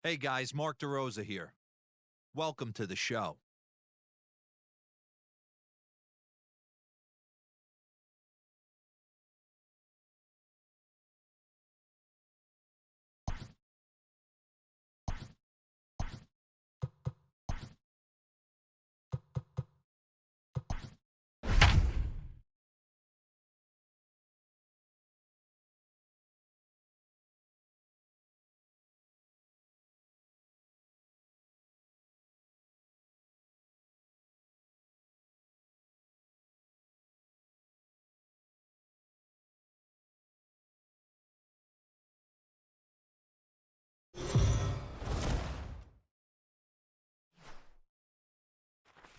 Hey guys, Mark DeRosa here. Welcome to the show.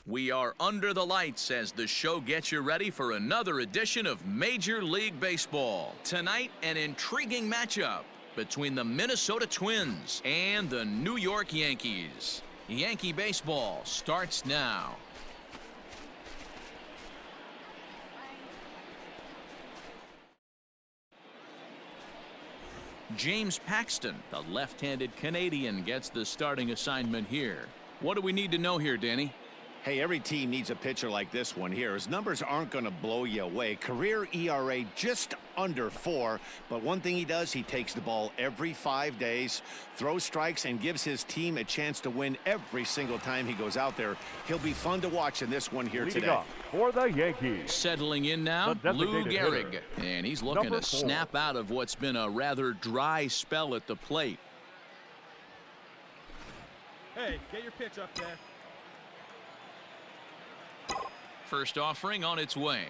We are under the lights as the show gets you ready for another edition of Major League Baseball. Tonight, an intriguing matchup between the Minnesota Twins and the New York Yankees. Yankee baseball starts now. James Paxton, the left-handed Canadian, gets the starting assignment here. What do we need to know here, Danny? Hey, every team needs a pitcher like this one here. His numbers aren't going to blow you away. Career ERA just under 4. But one thing he does, he takes the ball every 5 days, throws strikes, and gives his team a chance to win every single time he goes out there. He'll be fun to watch in this one here today. For the Yankees. Settling in now, Lou Gehrig. And he's looking to snap out of what's been a rather dry spell at the plate. Hey, get your pitch up there. First offering on its way.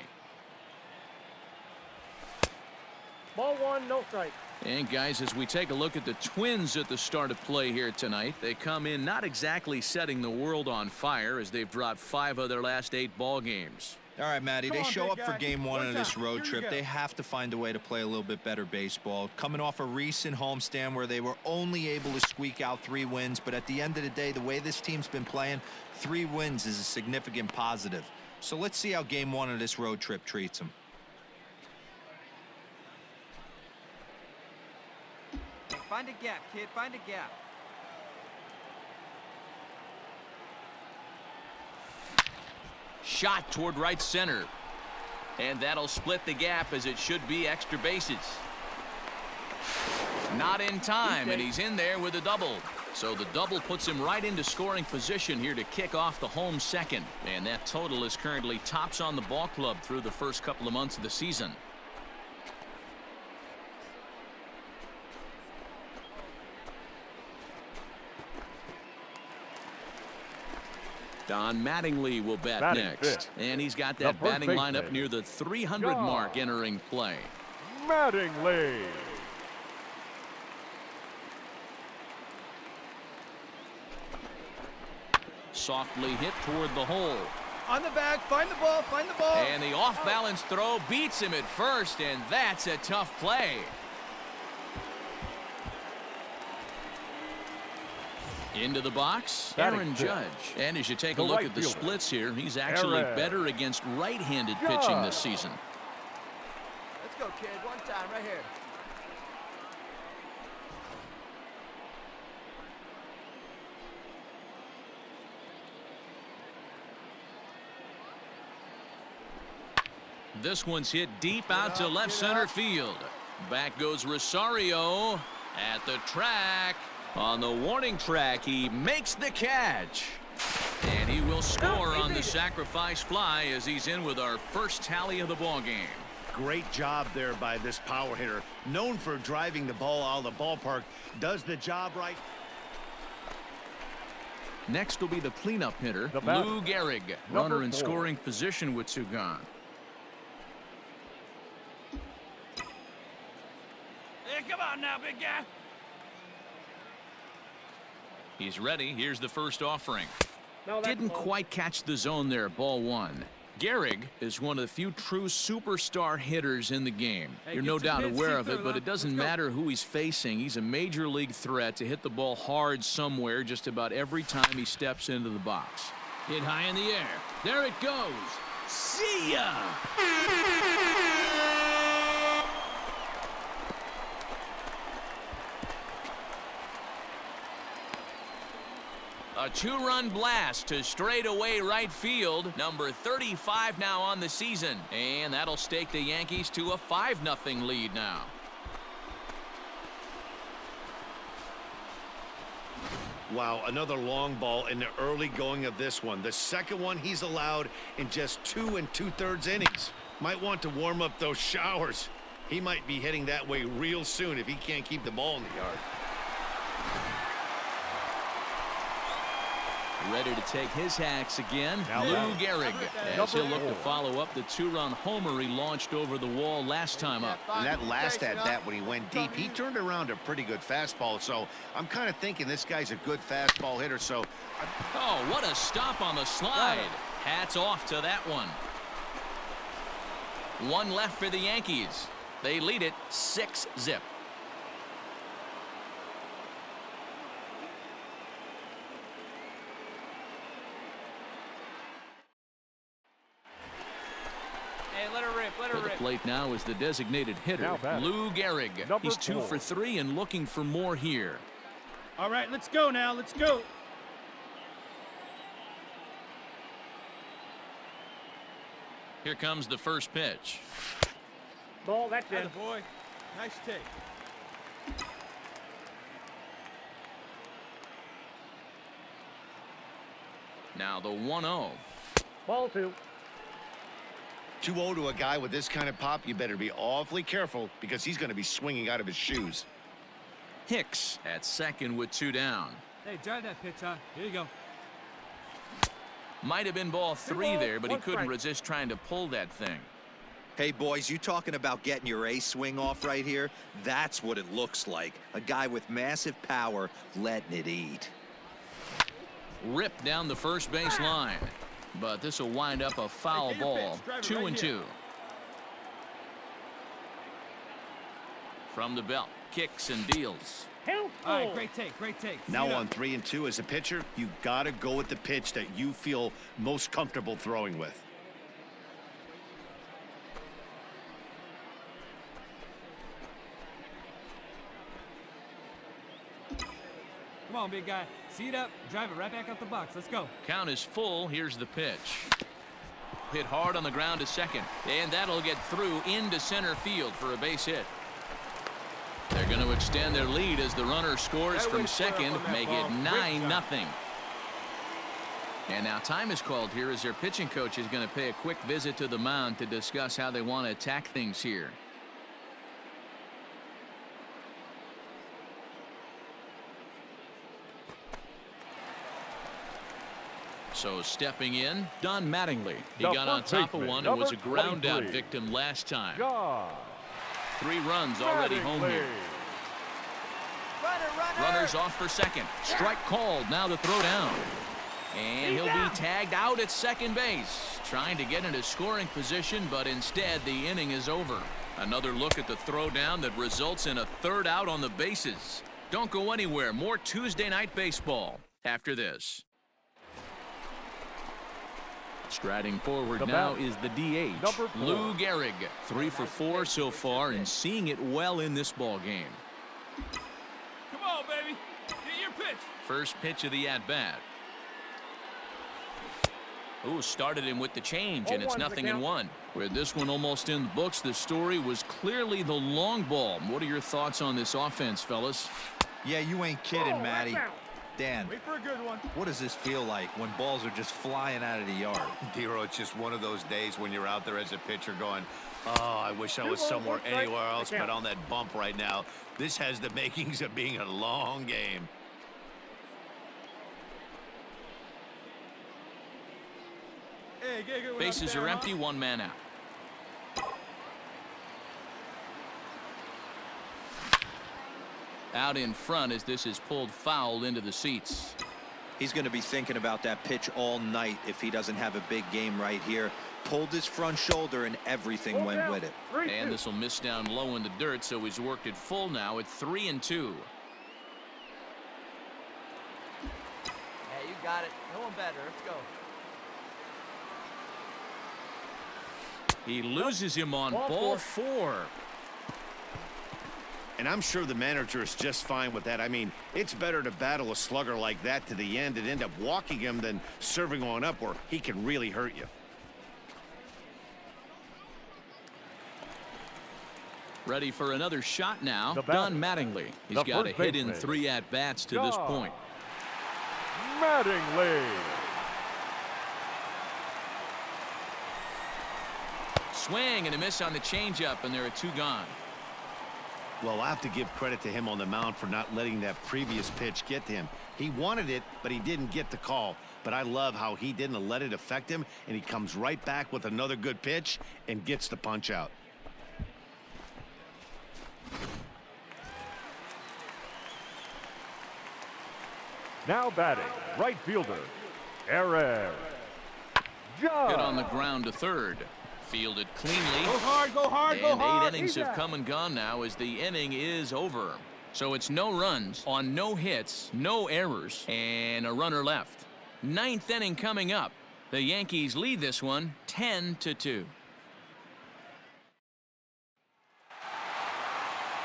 Ball one, no strike. And guys, as we take a look at the Twins at the start of play here tonight, they come in not exactly setting the world on fire as they've dropped 5 of their last 8 ball games. All right, Matty, they show up for game 1 of this road Here trip. They have to find a way to play a little bit better baseball. Coming off a recent homestand where they were only able to squeak out 3 wins, but at the end of the day, the way this team's been playing, 3 wins is a significant positive. So let's see how game 1 of this road trip treats them. Find a gap, kid. Find a gap. Shot toward right center. And that'll split the gap as it should be extra bases. Not in time, and he's in there with a double. So the double puts him right into scoring position here to kick off the home second. And that total is currently tops on the ball club through the first couple of months of the season. Don Mattingly will bat next. And he's got that batting lineup near the 300 mark entering play. Mattingly. Softly hit toward the hole. On the back, find the ball, find the ball. And the off-balance throw beats him at first, and that's a tough play. Into the box, Aaron Judge. And as you take a look at the splits here, he's actually better against right-handed pitching this season. Let's go, kid. One time, right here. This one's hit deep out to left center field. Back goes Rosario at the track. On the warning track, he makes the catch. And he will score on the sacrifice fly as he's in with our first tally of the ball game. Great job there by this power hitter. Known for driving the ball out of the ballpark. Does the job right. Next will be the cleanup hitter, Lou Gehrig. Runner in scoring position with 2 gone. Hey, come on now, big guy. He's ready. Here's the first offering. Didn't quite catch the zone there. Ball 1. Gehrig is one of the few true superstar hitters in the game. You're no doubt aware of it, but it doesn't matter who he's facing. He's a major league threat to hit the ball hard somewhere just about every time he steps into the box. Hit high in the air. There it goes. See ya! A two-run blast to straightaway right field. Number 35 now on the season. And that'll stake the Yankees to a 5-0 lead now. Wow, another long ball in the early going of this one. The second one he's allowed in just 2 2/3 innings. Might want to warm up those showers. He might be heading that way real soon if he can't keep the ball in the yard. Ready to take his hacks again. Lou Gehrig, as he'll look to follow up the 2-run homer he launched over the wall last time up. And that last at-bat when he went deep, he turned around a pretty good fastball. So I'm kind of thinking this guy's a good fastball hitter. So, oh, what a stop on the slide. Hats off to that one. One left for the Yankees. They lead it 6-0. For the plate now is the designated hitter, Lou Gehrig. He's 2 for 3 and looking for more here. All right, let's go now. Let's go. Here comes the first pitch. Ball, that's it. Boy, nice take. Now the 1-0. Ball 2. 2-0 to a guy with this kind of pop, you better be awfully careful because he's going to be swinging out of his shoes. Hicks at second with 2 down. Hey, drive that pitch, huh? Here you go. Might have been ball 3 there, but he couldn't resist trying to pull that thing. Hey, boys, you talking about getting your ace swing off right here? That's what it looks like. A guy with massive power letting it eat. Ripped down the first base line. But this will wind up a foul ball. 2-2. From the belt, kicks and deals. All right, great take, great take. Now on 3-2 as a pitcher, you got to go with the pitch that you feel most comfortable throwing with. Come on, big guy. See it up, drive it right back up the box. Let's go. Count is full. Here's the pitch. Hit hard on the ground to second, and that'll get through into center field for a base hit. They're going to extend their lead as the runner scores from second, make it 9-0. And now time is called here as their pitching coach is going to pay a quick visit to the mound to discuss how they want to attack things here. So stepping in, Don Mattingly. He got on top of one and was a ground out victim last time. 3 runs already home here. Runners off for second. Strike called, now to throw down. And he'll be tagged out at second base. Trying to get into scoring position, but instead the inning is over. Another look at the throw down that results in a 3rd out on the bases. Don't go anywhere. More Tuesday Night Baseball after this. Striding forward now is the DH, Lou Gehrig. 3 for 4 so far and seeing it well in this ball game. Come on, baby. Get your pitch. First pitch of the at-bat. Ooh, started him with the change, and it's 0-1. With this one almost in the books, the story was clearly the long ball. What are your thoughts on this offense, fellas? Yeah, you ain't kidding, Matty. Dan, wait for a good one. What does this feel like when balls are just flying out of the yard? Dero, it's just one of those days when you're out there as a pitcher going, oh, I wish I was somewhere anywhere else but on that bump right now. This has the makings of being a long game. Hey, get a good one. Bases are empty, 1 man out. Out in front as this is pulled foul into the seats. He's going to be thinking about that pitch all night if he doesn't have a big game right here. Pulled his front shoulder and everything went with it. And this will miss down low in the dirt, so he's worked it full now at 3-2. Hey, you got it. No one better. Let's go. He loses him on ball 4. And I'm sure the manager is just fine with that. I mean, it's better to battle a slugger like that to the end and end up walking him than serving on up where he can really hurt you. Ready for another shot now. Don Mattingly. He's got a hit in 3 at-bats to this point. Mattingly. Swing and a miss on the changeup, and there are 2 gone. Well, I have to give credit to him on the mound for not letting that previous pitch get to him. He wanted it, but he didn't get the call. But I love how he didn't let it affect him, and he comes right back with another good pitch and gets the punch out. Now batting, right fielder, Eric Judge. Hit on the ground to third. Fielded cleanly. Go hard, go hard, go and hard. 8 innings have come and gone now as the inning is over. So it's no runs on no hits, no errors, and a runner left. 9th inning coming up. The Yankees lead this one 10-2.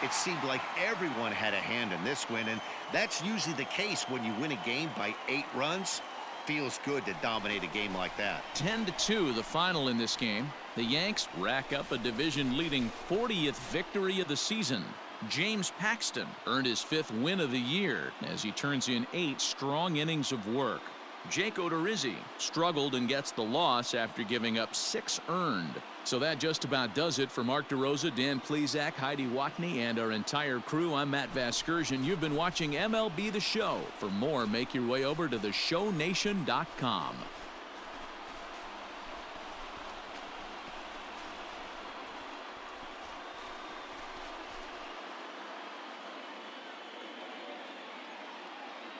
It seemed like everyone had a hand in this win, and that's usually the case when you win a game by 8 runs. Feels good to dominate a game like that. 10-2 the final in this game. The Yanks rack up a division-leading 40th victory of the season. James Paxton earned his 5th win of the year as he turns in 8 strong innings of work. Jake Odorizzi struggled and gets the loss after giving up 6 earned. So that just about does it for Mark DeRosa, Dan Plesac, Heidi Watney, and our entire crew. I'm Matt Vasgersian. You've been watching MLB The Show. For more, make your way over to theshownation.com.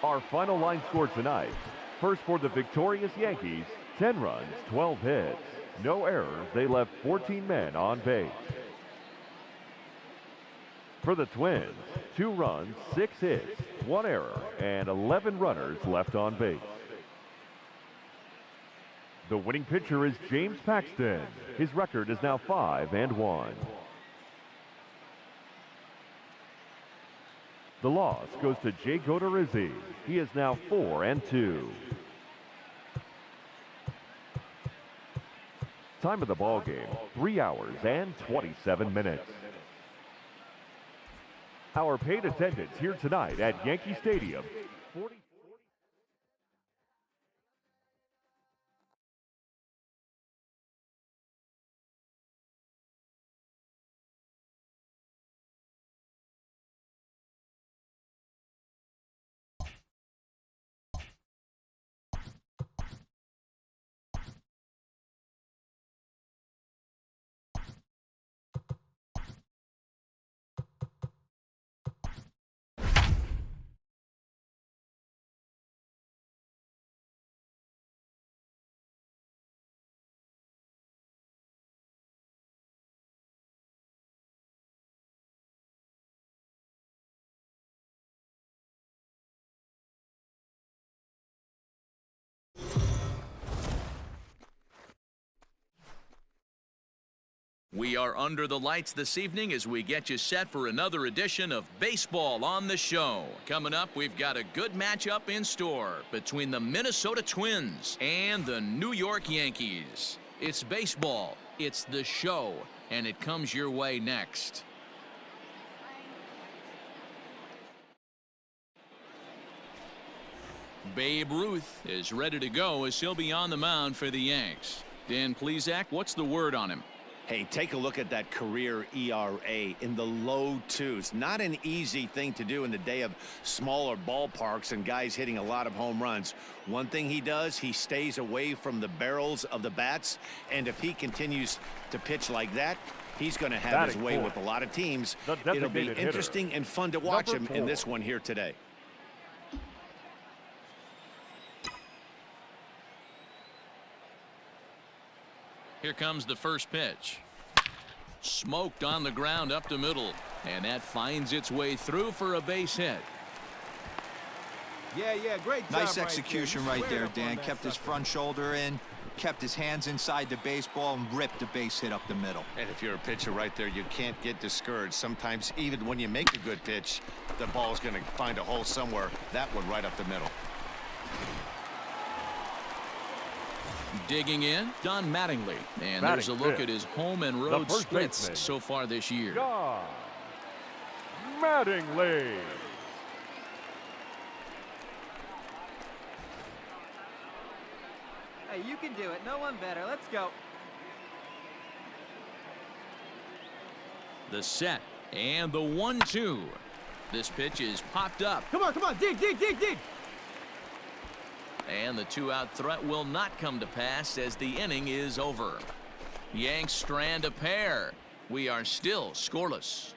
Our final line score tonight. First for the victorious Yankees, 10 runs, 12 hits. No errors. They left 14 men on base. For the Twins, 2 runs, 6 hits, 1 error, and 11 runners left on base. The winning pitcher is James Paxton. His record is now 5-1. The loss goes to Jake Odorizzi. He is now 4-2. Time of the ball game, 3 hours and 27 minutes. Our paid attendance here tonight at Yankee Stadium, 40. We are under the lights this evening as we get you set for another edition of Baseball on the Show. Coming up, we've got a good matchup in store between the Minnesota Twins and the New York Yankees. It's baseball, it's the show, and it comes your way next. Babe Ruth is ready to go as he'll be on the mound for the Yanks. Dan Plesac, what's the word on him? Hey, take a look at that career ERA in the low 2s. Not an easy thing to do in the day of smaller ballparks and guys hitting a lot of home runs. One thing he does, he stays away from the barrels of the bats, and if he continues to pitch like that, he's going to have his way with a lot of teams. It'll be interesting and fun to watch him in this one here today. Here comes the first pitch. Smoked on the ground up the middle, and that finds its way through for a base hit. Yeah, great job. Nice execution right there, Dan. Kept his front shoulder in. kept his hands inside the baseball and ripped a base hit up the middle. And if you're a pitcher right there, you can't get discouraged. Sometimes even when you make a good pitch, the ball's going to find a hole somewhere. That one right up the middle. Digging in, Don Mattingly. And there's a look at his home and road splits so far this year. Don Mattingly. Hey, you can do it. No one better. Let's go. The set and the 1-2. This pitch is popped up. Come on, dig, dig, dig, dig. And the 2-out threat will not come to pass as the inning is over. Yanks strand a pair. We are still scoreless.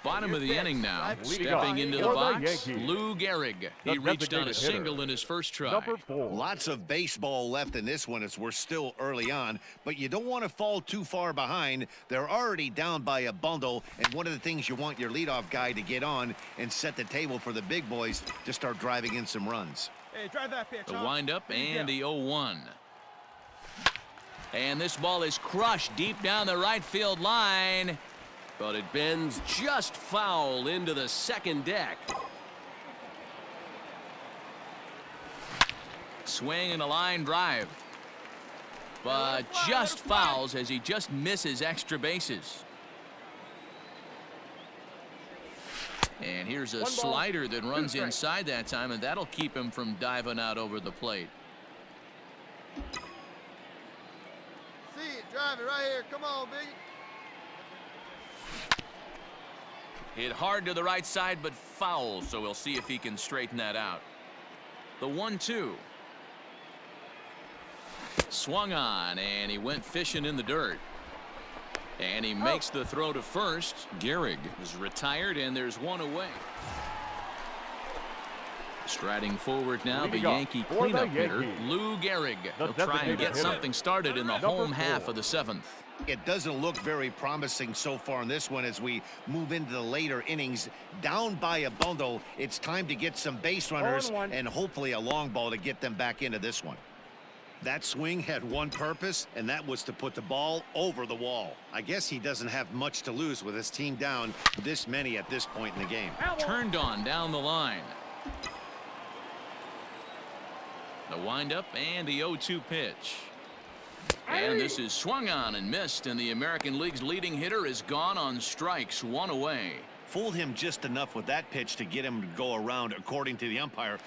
Bottom of the inning now. Stepping into the box, Lou Gehrig. He reached on a single in his first try. Lots of baseball left in this one as we're still early on, but you don't want to fall too far behind. They're already down by a bundle, and one of the things you want your leadoff guy to get on and set the table for the big boys to start driving in some runs. Hey, drive that pitch. The windup and the 0-1. And this ball is crushed deep down the right field line. But it bends just foul into the second deck. Swing and a line drive. But just fouls as he just misses extra bases. And here's a slider that runs inside that time, and that'll keep him from diving out over the plate. See it, drive it right here. Come on, Biggie. Hit hard to the right side, but foul, so we'll see if he can straighten that out. The 1-2. Swung on, and he went fishing in the dirt. And he makes the throw to first. Gehrig is retired, and there's one away. Striding forward now, the Yankee cleanup hitter, Lou Gehrig. He'll try and get something started in the home half of the seventh. It doesn't look very promising so far in this one as we move into the later innings. Down by a bundle, it's time to get some base runners and hopefully a long ball to get them back into this one. That swing had one purpose, and that was to put the ball over the wall. I guess he doesn't have much to lose with his team down this many at this point in the game. Turned on down the line. The windup and the 0-2 pitch. And this is swung on and missed, and the American League's leading hitter is gone on strikes, one away. Fooled him just enough with that pitch to get him to go around, according to the umpire.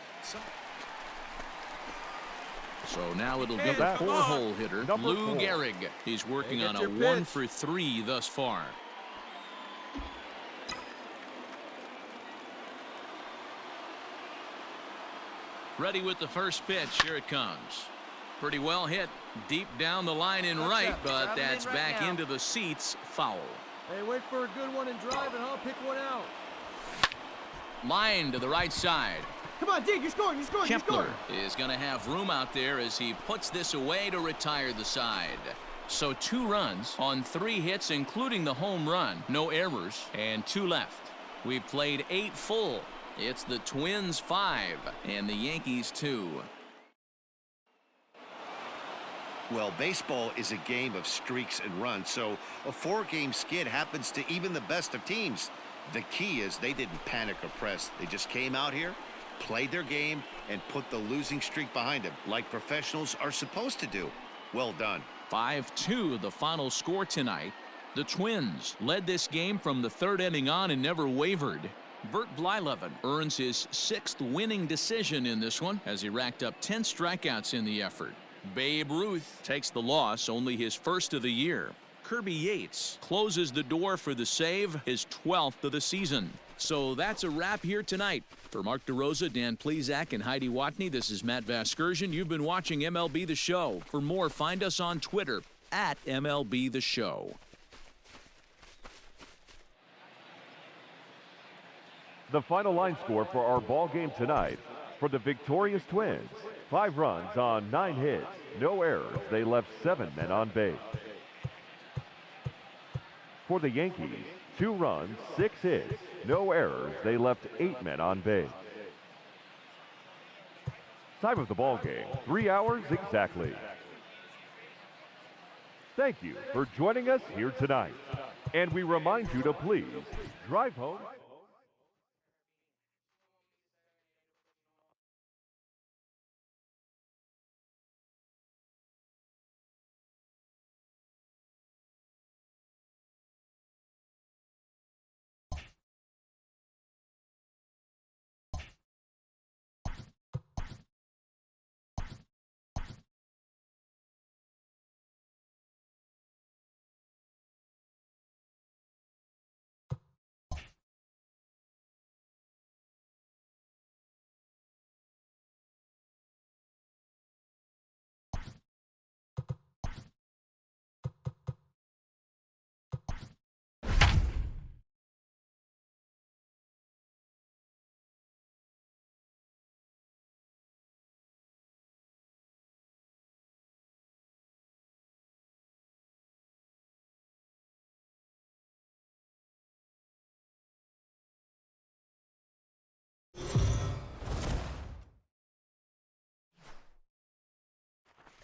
So now it'll be the 4-hole hitter, Lou Gehrig. He's working on a 1-for-3 thus far. Ready with the first pitch. Here it comes. Pretty well hit deep down the line in right, but that's back into the seats. Foul. Hey, wait for a good one and drive it, huh? Pick one out. Line to the right side. Come on, Dig, you're scoring, Kepler is going to have room out there as he puts this away to retire the side. So 2 runs on 3 hits, including the home run. No errors, and 2 left. We've played 8 full. It's the Twins 5 and the Yankees 2. Well, baseball is a game of streaks and runs, so a 4-game skid happens to even the best of teams. The key is they didn't panic or press. They just came out here, played their game, and put the losing streak behind them, like professionals are supposed to do. Well done. 5-2 the final score tonight. The Twins led this game from the 3rd inning on and never wavered. Bert Blyleven earns his 6th winning decision in this one as he racked up 10 strikeouts in the effort. Babe Ruth takes the loss, only his 1st of the year. Kirby Yates closes the door for the save, his 12th of the season. So that's a wrap here tonight. For Mark DeRosa, Dan Plesac, and Heidi Watney, this is Matt Vasgersian. You've been watching MLB The Show. For more, find us on Twitter at MLB The Show. The final line score for our ball game tonight. For the victorious Twins, 5 runs on 9 hits, no errors. They left 7 men on base. For the Yankees, 2 runs, 6 hits, no errors. They left 8 men on base. Time of the ball game, 3 hours exactly. Thank you for joining us here tonight. And we remind you to please drive home.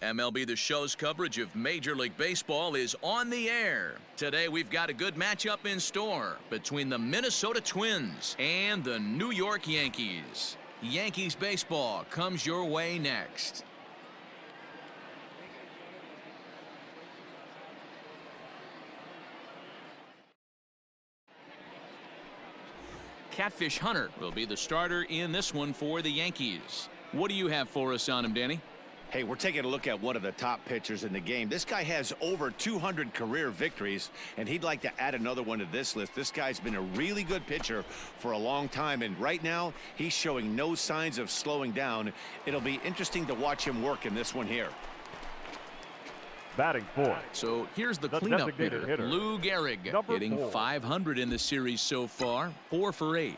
MLB The Show's coverage of Major League Baseball is on the air. Today we've got a good matchup in store between the Minnesota Twins and the New York Yankees. Yankees baseball comes your way next. Catfish Hunter will be the starter in this one for the Yankees. What do you have for us on him, Danny? Hey, we're taking a look at one of the top pitchers in the game. This guy has over 200 career victories, and he'd like to add another one to this list. This guy's been a really good pitcher for a long time, and right now he's showing no signs of slowing down. It'll be interesting to watch him work in this one here. Batting fourth. So here's the cleanup hitter, Lou Gehrig, hitting 500 in the series so far, 4 for 8.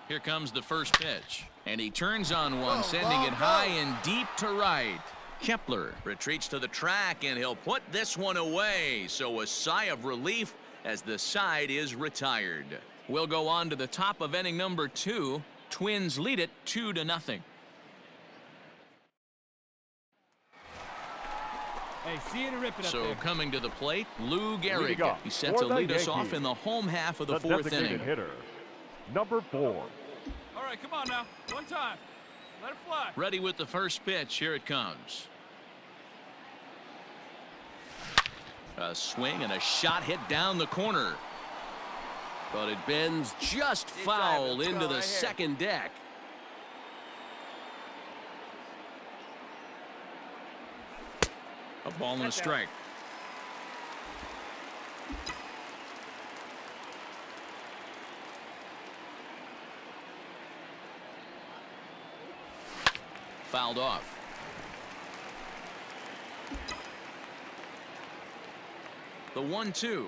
Here comes the first pitch, and he turns on one, sending it high and deep to right. Kepler retreats to the track, and he'll put this one away. So a sigh of relief as the side is retired. We'll go on to the top of inning number 2. Twins lead it 2-0. Hey, see you to rip it up So there. coming to the plate, Lou Gehrig. He's set to lead us off in the home half of the 4th inning. Hitter, number 4. All right, come on now. One time. Let it fly. Ready with the first pitch. Here it comes. A swing and a shot hit down the corner. But it bends just foul into the second deck. A ball and a strike. Fouled off. The 1-2.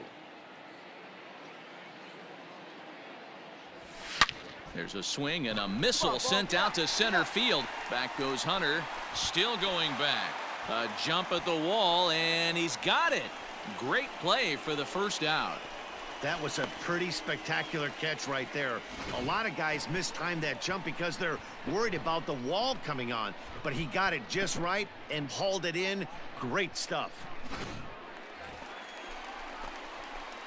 There's a swing and a missile sent out to center field. Back goes Hunter. Still going back. A jump at the wall, and he's got it. Great play for the first out. That was a pretty spectacular catch right there. A lot of guys mistime that jump because they're worried about the wall coming on. But he got it just right and hauled it in. Great stuff.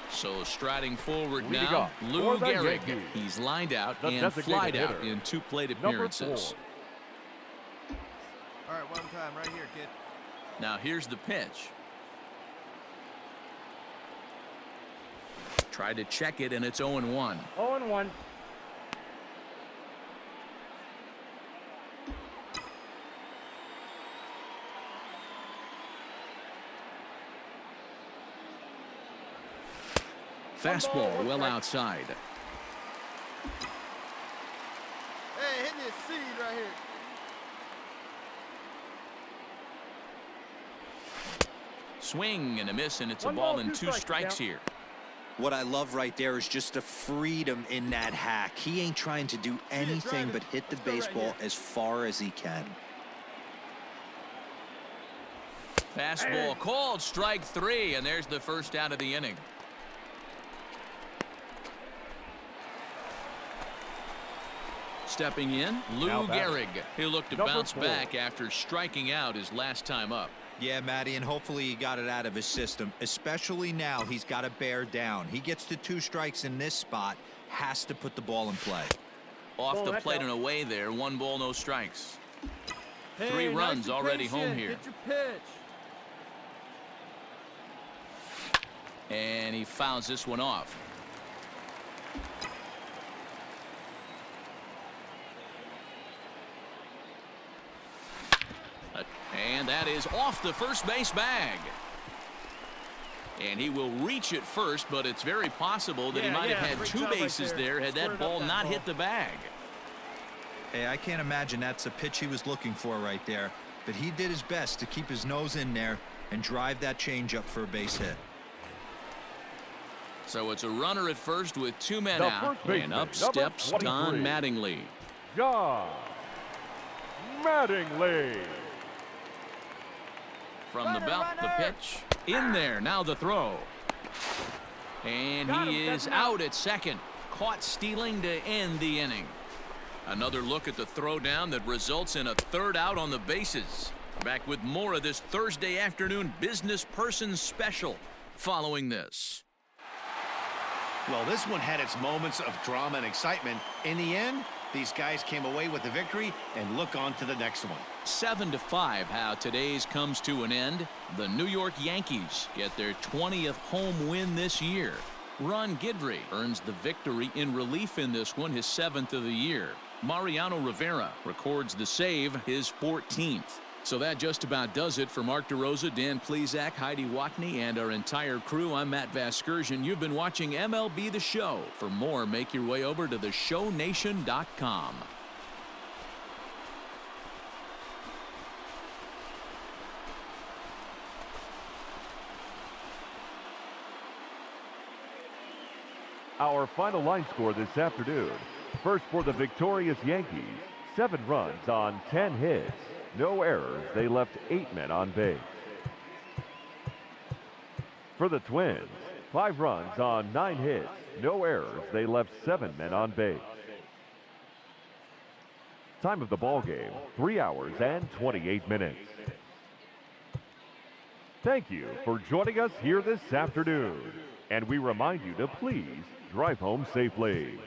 So striding forward now, Lou Gehrig. He's lined out and flied out in 2 plate appearances. All right, one time right here, kid. Now here's the pitch. Tried to check it, and it's 0-1. 0-1. Fastball well outside. Hey, hit this seed right here. Swing and a miss, and it's a ball and 2 strikes here. What I love right there is just the freedom in that hack. He ain't trying to do anything but hit the baseball as far as he can. Fastball called strike 3, and there's the first out of the inning. Stepping in, Lou Gehrig. He'll look to bounce back after striking out his last time up. Yeah, Matty, and hopefully he got it out of his system, especially now he's got to bear down. He gets to 2 strikes in this spot, has to put the ball in play. Off the plate and away there, 1 ball, no strikes. 3 runs already home here. Get your pitch. And he fouls this one off. And that is off the first base bag. And he will reach it first, but it's very possible that he might have had 2 bases there had that ball not hit the bag. Hey, I can't imagine that's a pitch he was looking for right there, but he did his best to keep his nose in there and drive that changeup for a base hit. So it's a runner at first with 2 men out, and up steps Don Mattingly. John Mattingly. From the belt, the pitch. In there, now the throw. And he is out at second. Caught stealing to end the inning. Another look at the throwdown that results in a 3rd out on the bases. Back with more of this Thursday afternoon business person special following this. Well, this one had its moments of drama and excitement. In the end, these guys came away with the victory and look on to the next one. 7-5 how today's comes to an end. The New York Yankees get their 20th home win this year. Ron Guidry earns the victory in relief in this one, his 7th of the year. Mariano Rivera records the save, his 14th. So that just about does it for Mark DeRosa, Dan Plesac, Heidi Watney, and our entire crew. I'm Matt Vasgersian. You've been watching MLB The Show. For more, make your way over to theshownation.com. Our final line score this afternoon. First for the victorious Yankees, 7 runs on 10 hits. No errors. They left 8 men on base. For the Twins, 5 runs on 9 hits. No errors. They left 7 men on base. Time of the ball game, 3 hours and 28 minutes. Thank you for joining us here this afternoon. And we remind you to please drive home safely.